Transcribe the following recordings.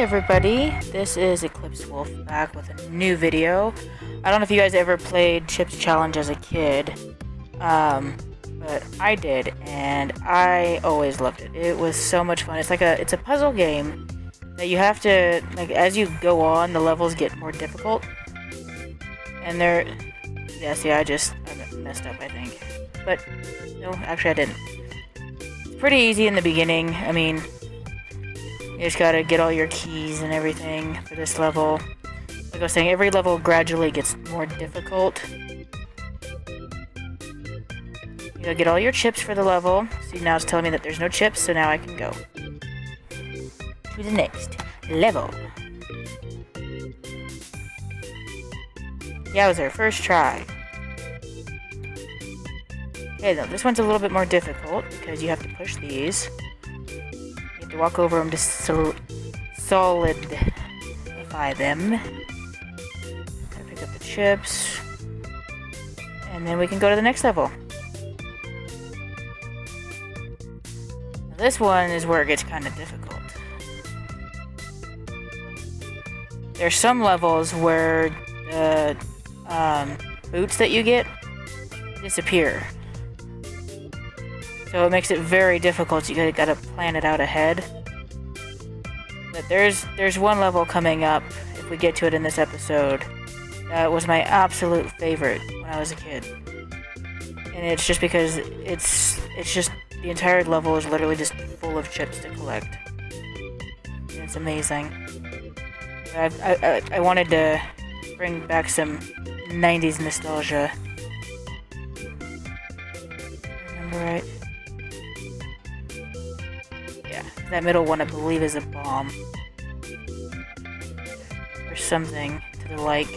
everybody, this is Eclipse Wolf back with a new video. I don't know if you guys ever played Chips Challenge as a kid, but I did, and I always loved it. It was so much fun. It's a puzzle game that you have to, like, as you go on, the levels get more difficult. And I messed up, I think. But, no, actually I didn't. It's pretty easy in the beginning. I mean, you just gotta get all your keys and everything for this level. Like I was saying, every level gradually gets more difficult. You gotta get all your chips for the level. See, now it's telling me that there's no chips, so now I can go to the next level. Yeah, it was our first try. Okay, now this one's a little bit more difficult because you have to push these. You have to walk over them to solidify them. Pick up the chips. And then we can go to the next level. Now this one is where it gets kind of difficult. There's some levels where the boots that you get disappear. So it makes it very difficult. You gotta plan it out ahead. But there's one level coming up, if we get to it in this episode, that was my absolute favorite when I was a kid. And it's just because it's just the entire level is literally just full of chips to collect. And it's amazing. I wanted to bring back some 90s nostalgia. Remember right? Yeah, that middle one I believe is a bomb. Or something to the like.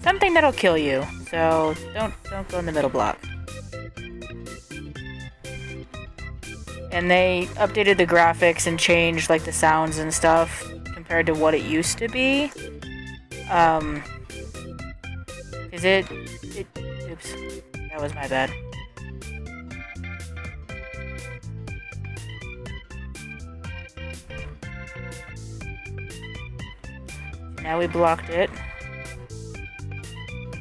Something that'll kill you. So don't go in the middle block. And they updated the graphics and changed like the sounds and stuff compared to what it used to be. Cause oops, that was my bad. Now we blocked it.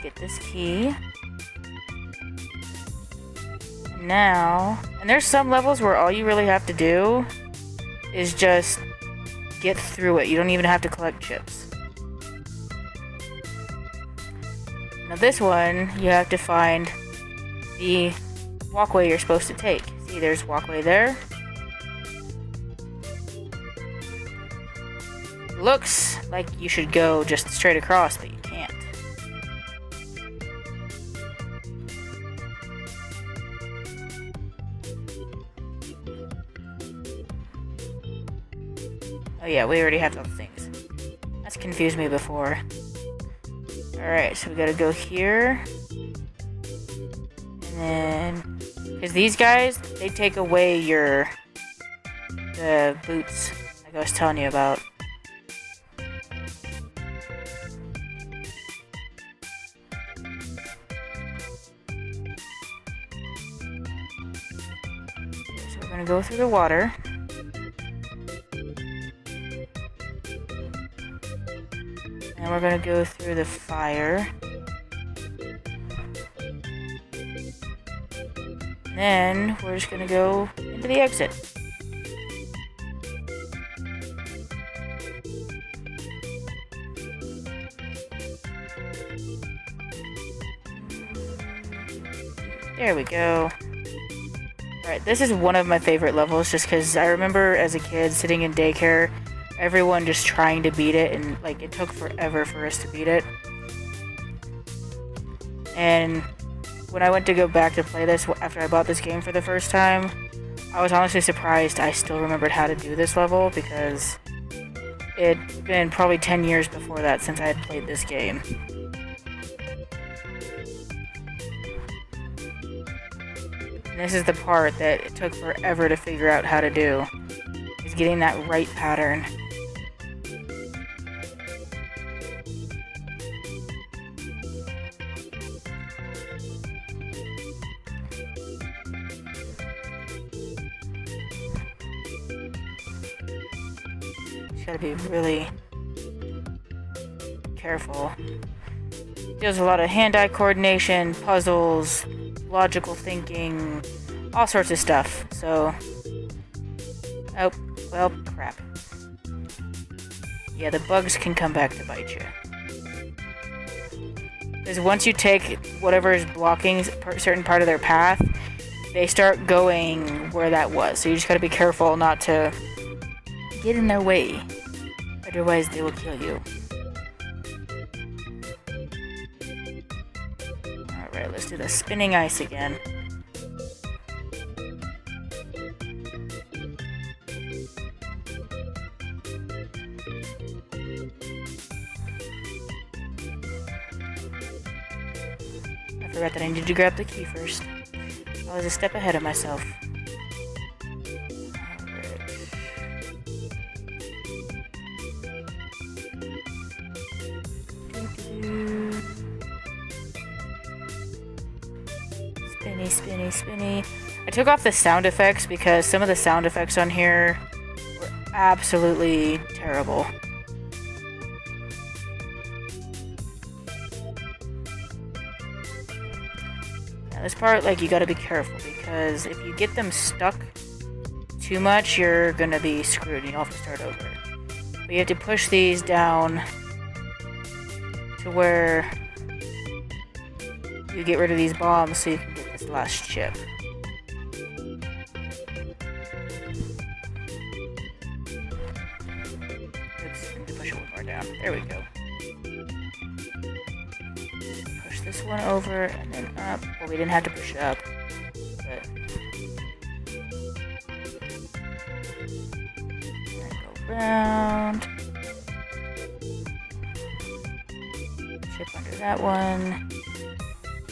Get this key. Now, and there's some levels where all you really have to do is just get through it. You don't even have to collect chips. Now this one, you have to find the walkway you're supposed to take. See, there's walkway there. Looks like you should go just straight across, but you can't. Oh yeah, we already have those things. That's confused me before. Alright, so we gotta go here. And then, because these guys, they take away the boots, like I was telling you about. So we're gonna go through the water. And we're gonna go through the fire. And then we're just gonna go into the exit. There we go. Alright, this is one of my favorite levels just because I remember as a kid sitting in daycare, everyone just trying to beat it, and like it took forever for us to beat it. And when I went to go back to play this after I bought this game for the first time, I was honestly surprised I still remembered how to do this level because it's been probably 10 years before that since I had played this game. And this is the part that it took forever to figure out how to do, is getting that right pattern. Just gotta be really careful. Deals a lot of hand-eye coordination, puzzles, logical thinking, all sorts of stuff. So, oh, well, crap. Yeah, the bugs can come back to bite you. Because once you take whatever is blocking a certain part of their path, they start going where that was. So you just gotta be careful not to get in their way. Otherwise, they will kill you. Alright, let's do the spinning ice again. I forgot that I needed to grab the key first. I was a step ahead of myself. Spinny, spinny, spinny. I took off the sound effects because some of the sound effects on here were absolutely terrible. Now this part, like, you gotta be careful because if you get them stuck too much, you're gonna be screwed and you'll have to start over. But you have to push these down to where you get rid of these bombs so you can get this last chip. Oops, I need to push it one more down. There we go. Push this one over and then up. Well, we didn't have to push it up, but go around. Chip under that one.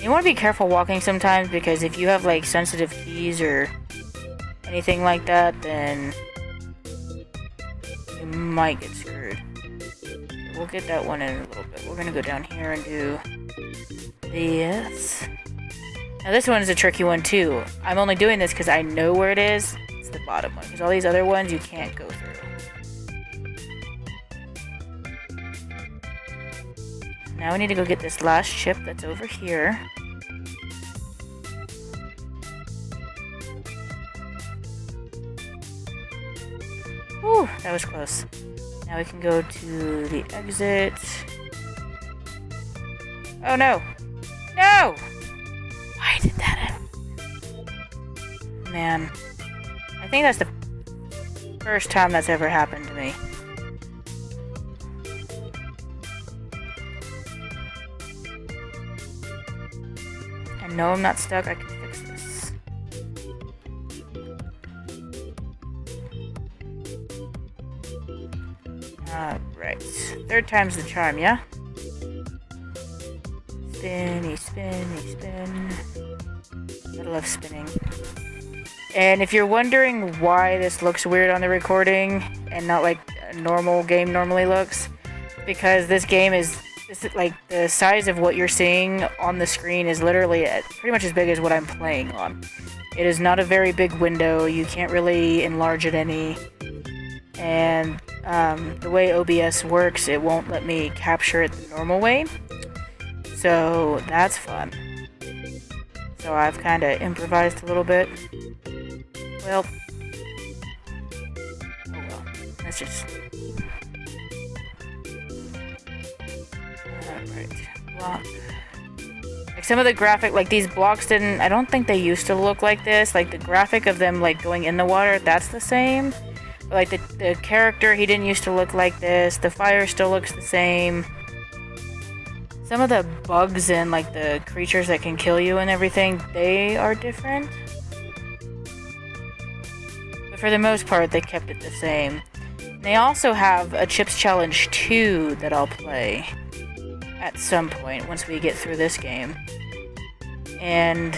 You want to be careful walking sometimes because if you have like sensitive keys or anything like that, then you might get screwed. We'll get that one in a little bit. We're gonna go down here and do this. Now this one is a tricky one too. I'm only doing this because I know where it is. It's the bottom one because all these other ones you can't go through. Now we need to go get this last chip that's over here. Whew, that was close. Now we can go to the exit. Oh no! No! Why did that happen? Man. I think that's the first time that's ever happened to me. No, I'm not stuck. I can fix this. Alright. Third time's the charm, yeah? Spinny, spinny, spin. I love spinning. And if you're wondering why this looks weird on the recording and not like a normal game normally looks, because this game is like the size of what you're seeing on the screen is literally pretty much as big as what I'm playing on. It is not a very big window. You can't really enlarge it any. And the way OBS works, it won't let me capture it the normal way. So that's fun. So I've kind of improvised a little bit. Well, oh well. Let's just... Alright, block. Like some of the graphic, like these blocks didn't, I don't think they used to look like this. Like the graphic of them like going in the water, that's the same. But like the character, he didn't used to look like this. The fire still looks the same. Some of the bugs and like the creatures that can kill you and everything, they are different. But for the most part, they kept it the same. They also have a Chips Challenge 2 that I'll play at some point once we get through this game. And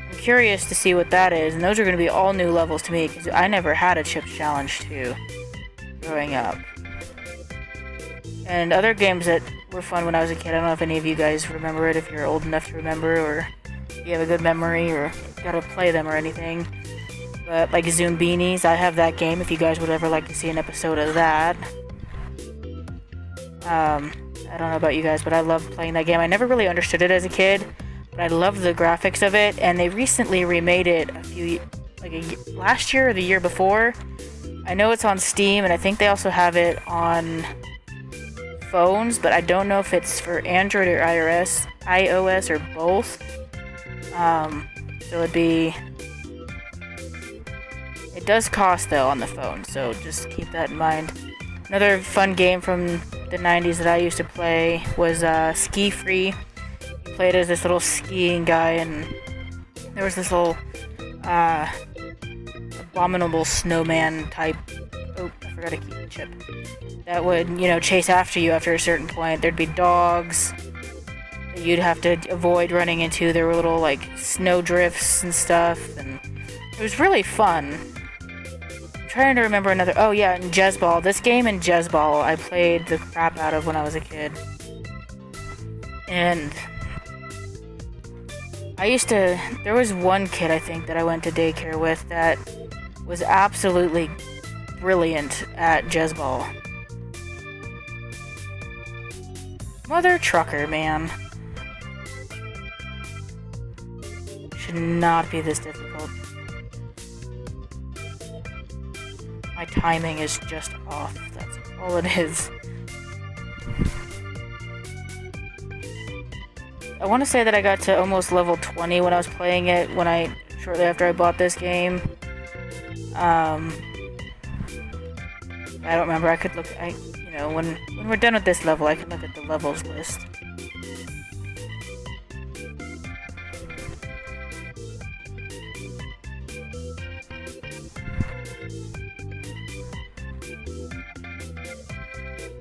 I'm curious to see what that is, and those are going to be all new levels to me because I never had a Chips Challenge 2 growing up. And other games that were fun when I was a kid, I don't know if any of you guys remember it, if you're old enough to remember, or if you have a good memory or gotta play them or anything. But like Zoom Beanies, I have that game if you guys would ever like to see an episode of that. I don't know about you guys, but I love playing that game. I never really understood it as a kid, but I love the graphics of it, and they recently remade it last year or the year before. I know it's on Steam, and I think they also have it on phones, but I don't know if it's for Android or iOS or both. So it does cost though on the phone, so just keep that in mind. Another fun game from the 90s that I used to play was Ski Free. You played as this little skiing guy, and there was this little abominable snowman type. Oh, I forgot to keep the chip. That would, chase after you after a certain point. There'd be dogs that you'd have to avoid running into. There were little, snow drifts and stuff, and it was really fun. I'm trying to remember another. Oh, yeah, and Jezball. This game and Jezball I played the crap out of when I was a kid. And there was one kid, I think, that I went to daycare with that was absolutely brilliant at Jezball. Mother trucker, man. Should not be this difficult. My timing is just off. That's all it is. I want to say that I got to almost level 20 when I was playing it, shortly after I bought this game. I don't remember. I could look. When we're done with this level, I can look at the levels list.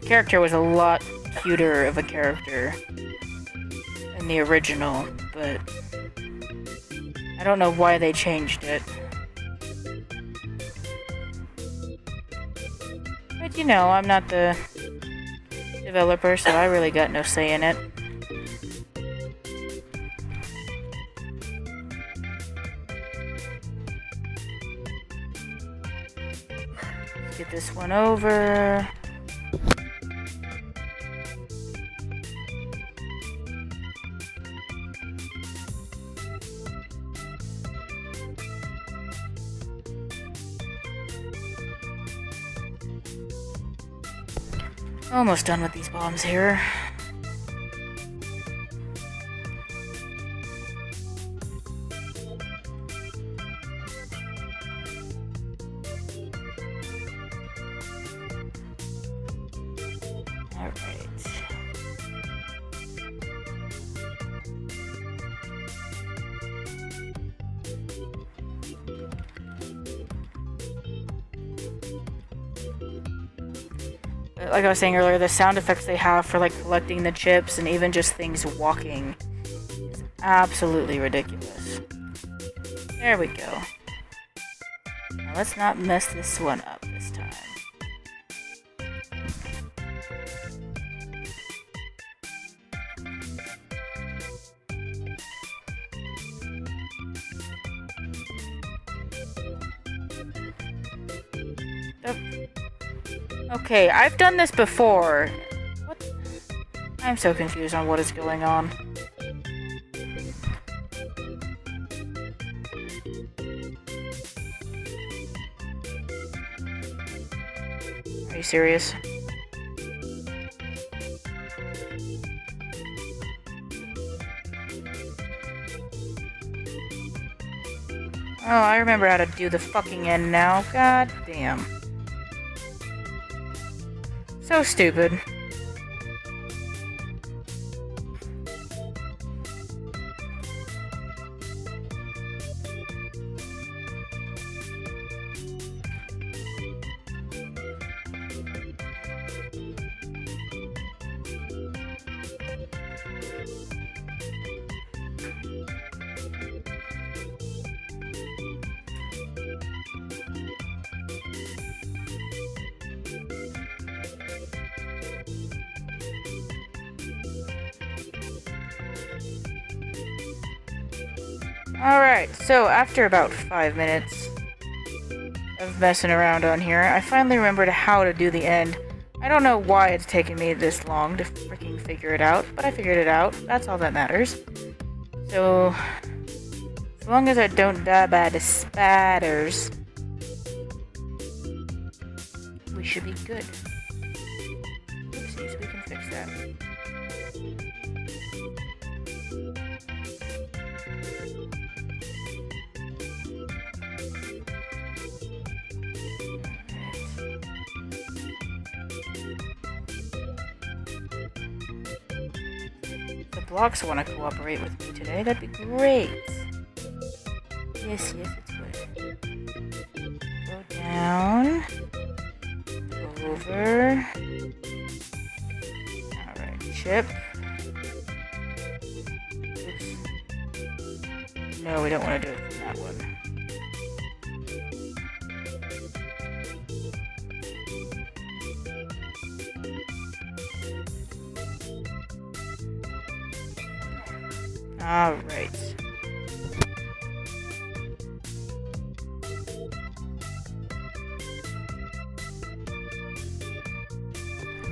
The character was a lot cuter of a character in the original, but I don't know why they changed it. But I'm not the developer, so I really got no say in it. Let's get this one over. Almost done with these bombs here. All right. Like I was saying earlier, the sound effects they have for collecting the chips and even just things walking is absolutely ridiculous. There we go. Now let's not mess this one up this time. Okay, I've done this before. What? I'm so confused on what is going on. Are you serious? Oh, I remember how to do the fucking end now. God damn. So stupid. Alright, so after about 5 minutes, of messing around on here. I finally remembered how to do the end. I don't know why it's taken me this long to freaking figure it out, but I figured it out. That's all that matters. So, as long as I don't die by the spiders, we should be good. Oopsies, we can fix that. Blocks want to cooperate with me today, that'd be great. Yes, it's good. Go down. Go over. Alright, chip. Oops. No, we don't want to do it from that one. Alright.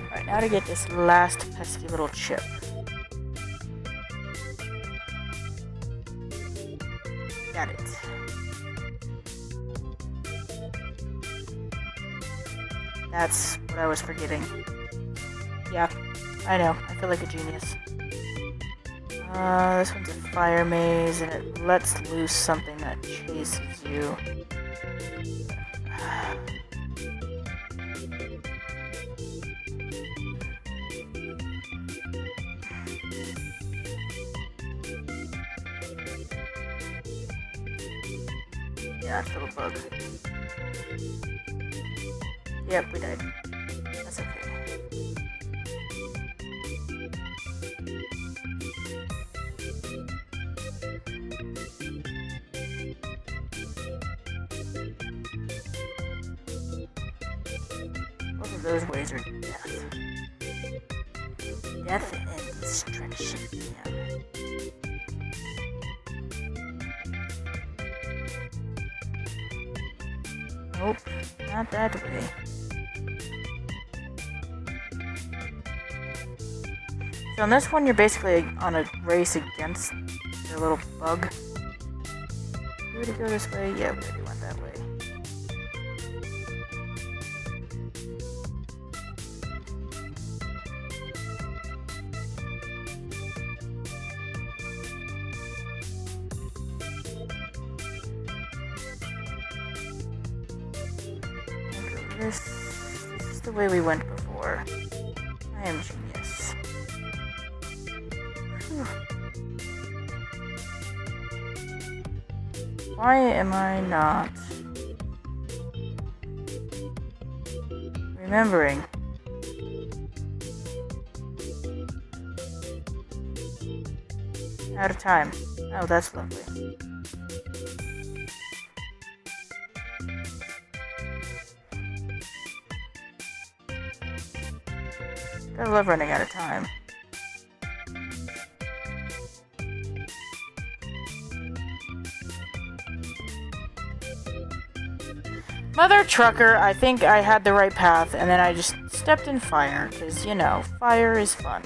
Alright, now to get this last pesky little chip. Got it. That's what I was forgetting. Yeah, I know. I feel like a genius. This one's a fire maze, and it lets loose something that chases you. Yeah, it's a little bug. Yep, we died. That's okay. Both of those ways are death. Death and destruction. Yeah. Nope, not that way. So on this one, you're basically on a race against the little bug. Did we already go this way? Yeah, we already went that way. This is the way we went before. I am genius. Whew. Why am I not remembering? Out of time. Oh, that's lovely. I love running out of time. Mother trucker, I think I had the right path, and then I just stepped in fire, because, you know, fire is fun.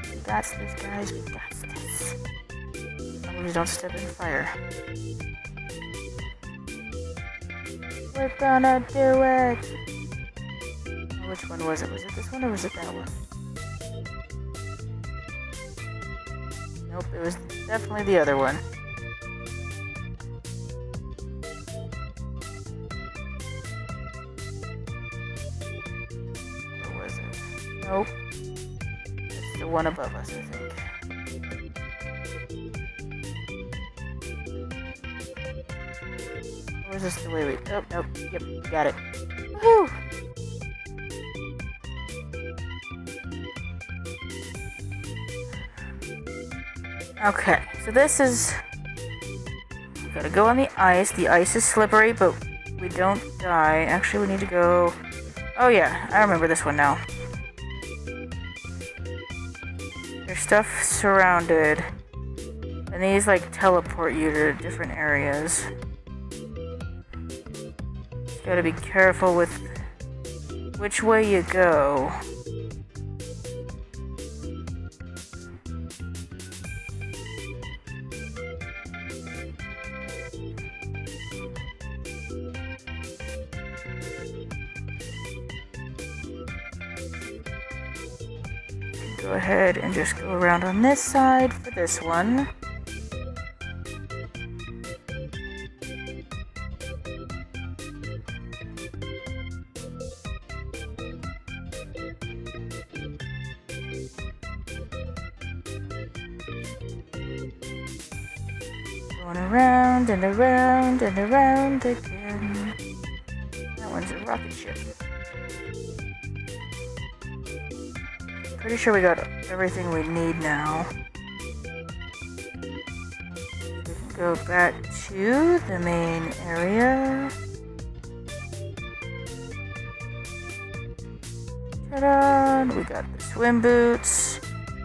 We got this, guys, we got this. Please don't step in fire. We're gonna do it! Which one was it? Was it this one or was it that one? Nope, it was definitely the other one. Or was it? Nope. It's the one above us, I think. Or is this the way we... Oh, nope. Yep, got it. Woohoo! Okay, so this is... We gotta go on the ice. The ice is slippery, but we don't die. Actually, we need to go... Oh yeah, I remember this one now. stuff surrounded. And these like teleport you to different areas. Just gotta be careful with which way you go. Go ahead and just go around on this side for this one. Going around and around and around again. That one's a rocket ship. Pretty sure we got everything we need now. We can go back to the main area. Ta-da! We got the swim boots,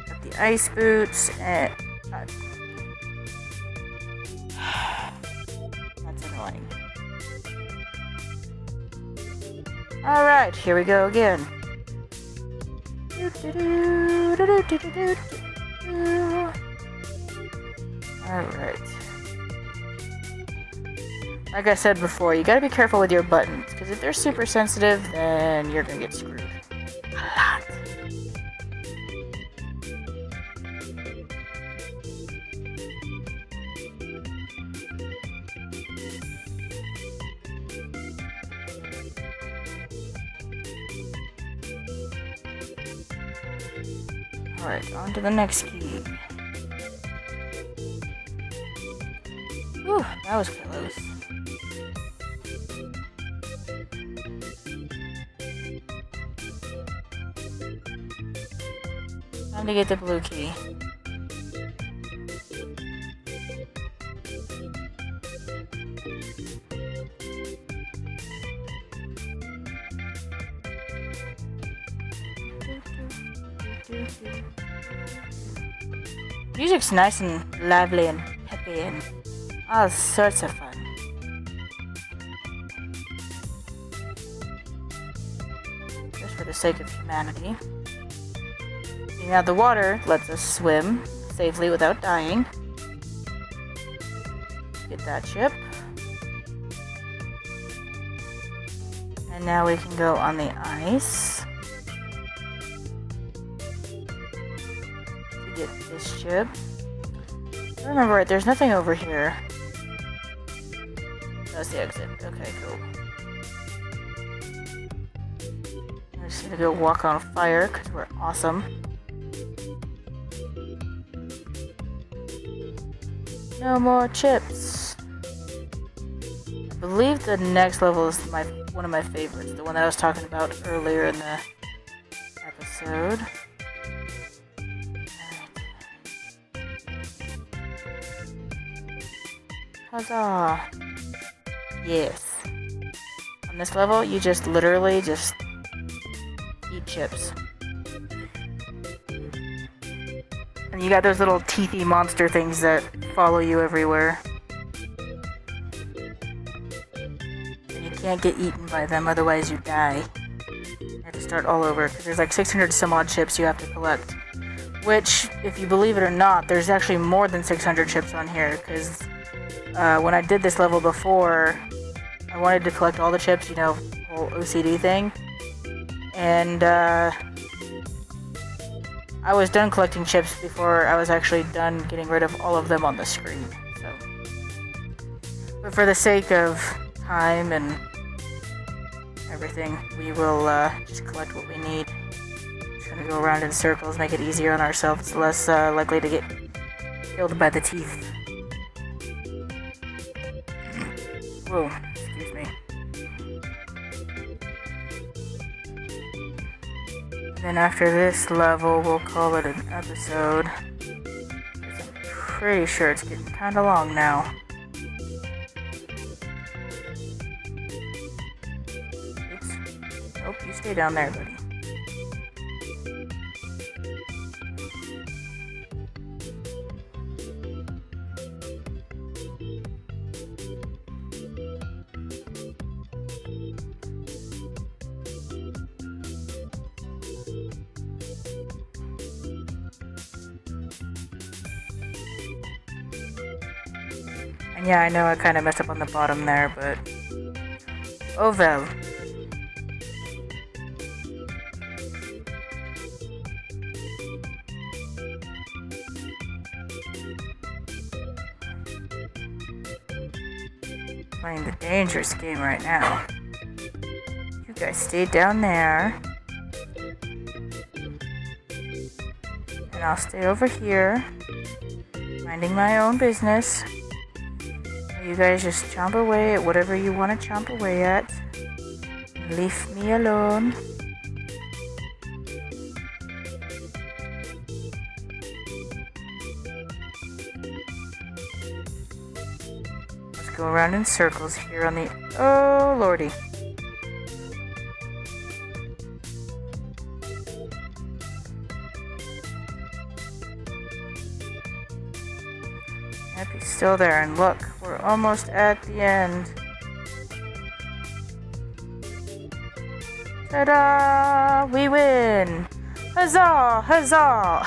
got the ice boots, and that's annoying. Alright, here we go again. Alright. Like I said before, you gotta be careful with your buttons, because if they're super sensitive, then you're gonna get screwed. A lot. Alright, on to the next key. Whew, that was close. Time to get the blue key. Music's nice and lively and peppy and all sorts of fun. Just for the sake of humanity. Now the water lets us swim safely without dying. Get that chip. And now we can go on the ice. Get this chip. If I remember right, there's nothing over here. That's the exit. Okay, cool. I'm just gonna go walk on fire because we're awesome. No more chips. I believe the next level is one of my favorites, the one that I was talking about earlier in the episode. Huzzah! Yes. On this level, you just literally just eat chips. And you got those little teethy monster things that follow you everywhere. And you can't get eaten by them, otherwise you die. You have to start all over, because there's like 600 some odd chips you have to collect. Which, if you believe it or not, there's actually more than 600 chips on here, because when I did this level before, I wanted to collect all the chips, you know, whole OCD thing. And I was done collecting chips before I was actually done getting rid of all of them on the screen. So, but for the sake of time and everything, we will just collect what we need. Just gonna go around in circles, make it easier on ourselves, less likely to get killed by the teeth. Whoa, excuse me. And then after this level, we'll call it an episode. I'm pretty sure it's getting kind of long now. Oops. Nope, you stay down there, buddy. And yeah, I know I kind of messed up on the bottom there, but oh well. Playing the dangerous game right now. You guys stay down there. And I'll stay over here, minding my own business. You guys just chomp away at whatever you want to chomp away at. Leave me alone. Let's go around in circles here on the... Oh, lordy. Yep, he's still there, and look, we're almost at the end. Ta-da! We win! Huzzah! Huzzah!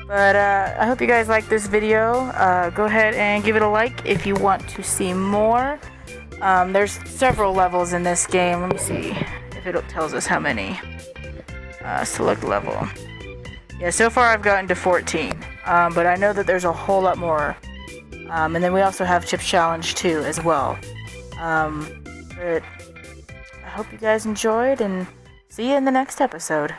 But I hope you guys like this video. Go ahead and give it a like if you want to see more. There's several levels in this game. Let me see if it tells us how many. Select level. Yeah, so far I've gotten to 14. But I know that there's a whole lot more. And then we also have Chip Challenge too as well. But I hope you guys enjoyed, and see you in the next episode.